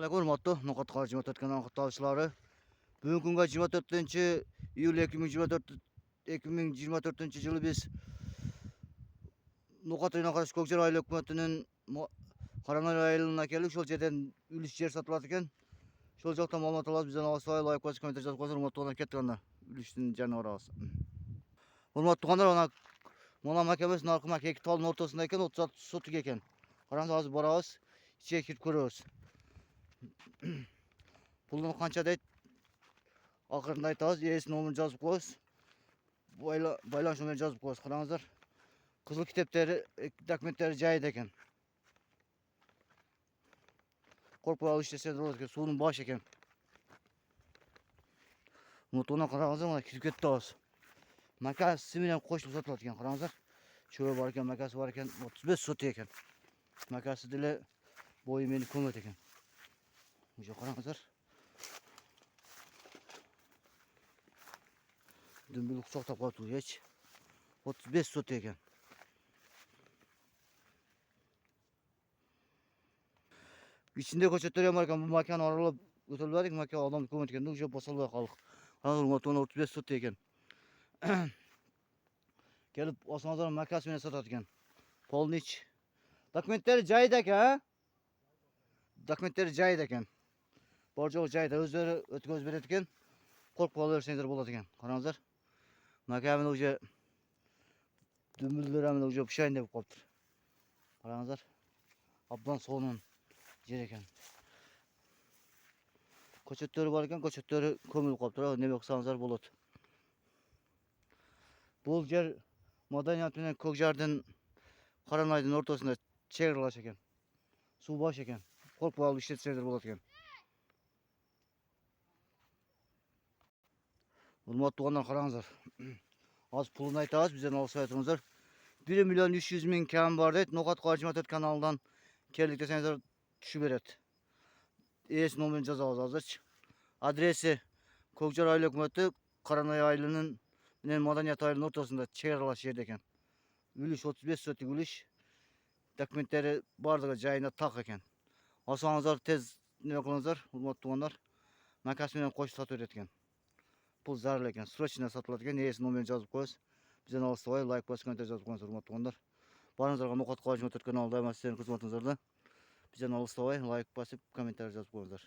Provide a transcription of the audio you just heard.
Assalamualaikum hormatly Nokat Qara 24 kanal katılımcıları. Bugün günge 24-iyul 2024 yılı biz Nokat ayına karşı Kökjer aile hükümetinin Karanay ayılına keldik. Şol жерден үлүш жер сатылат экен. Şol жактан маалымат алабыз. Бизден албай лайк басып комментарий жазып койсоңор урматтуу кетти анда үлүштүн жанына барабыз. Урматтуу туугандар, ана мына макемесинин аркы мак эки талдын ортосунда экен, 36 сотук экен. Караңыз, азыр барабыз, ичиге кирип көрөбүз. Пулун канча дейт? Акырында айтабыз, ээсинин номерин жазып коебуз. Байланыш номерин жазып коебуз. Караңыздар. Кызыл китептери, документтери жайда экен. Коркпой алып иштесе болот экен, суунун башы экен. Мутуна караңыздар, мына кирип кетти абыз. Макасы менен кошулуп сатылат экен, караңыздар. Чөбө бар экен, макасы бар экен, 35 сотук экен. Макасы деле бою мени көмөт экен. Уже караңыздар. Дүмбүлүк соктоп калыптыр эч. 35 сотук экен. İçinde көчөттөр бар экен, бул маканы аралап өтөлүп бардык, мака адам көмөт экен, уже босолбой калдык. Караңыздар, 35 сотук экен. Келип алсаңыздар, макасы менен сатат экен. Полный. Документтери жайда экен, а? Документтери жайда экен. Бар жогу жайда, өздөрү өткөзүп берет экен. Коркпой ала берсеңиздер болот экен. Караңыздар. Макамын уже дүмбүлдөр уже пушайын деп калыптыр. Караңыздар. Абдан сонун жер экен. Көчөттөрү бар экен, көчөттөрү көмүлүп калыптыр. Неме кылсаңыздар болот. Бул жер Маданият менен Көкжардын Каранайдын ортосунда чек аралаш экен. Суу баш экен. Коркпой алып иштетсеңиздер болот экен. Урматтуу туугандар, караңыздар. Азыр пулун айтабыз, бизден алышпай туруңуздар. 1 миллион 300 миң кем бар дейт. Nokat Qara 24 каналынан келдик десеңиздер түшүп берет. Ээсинин номерин жазабыз азырчы. Адреси Көкжар айыл өкмөтү, Каранай айылынын менен Маданият айылынын ортосунда чек аралаш жерде экен. Үлүш 35 сотук үлүш. Документтери бардыгы жайында так экен. Алсаңыздар тез неме кылыңыздар, урматтуу туугандар. Макасы менен кошуп сатып берет экен. Бул зарыл экен, срочно сатылат экен. Ээсинин номерин жазып коебуз. Бизден алыстабай лайк басып комментарий жазып коюңуздар, урматтуу туугандар. Баарыңыздарга Nokat Qara 24 каналы дайыма сиздердин кызматыңыздарда. Бизден алыстабай лайк басып комментарий жазып коюңуздар.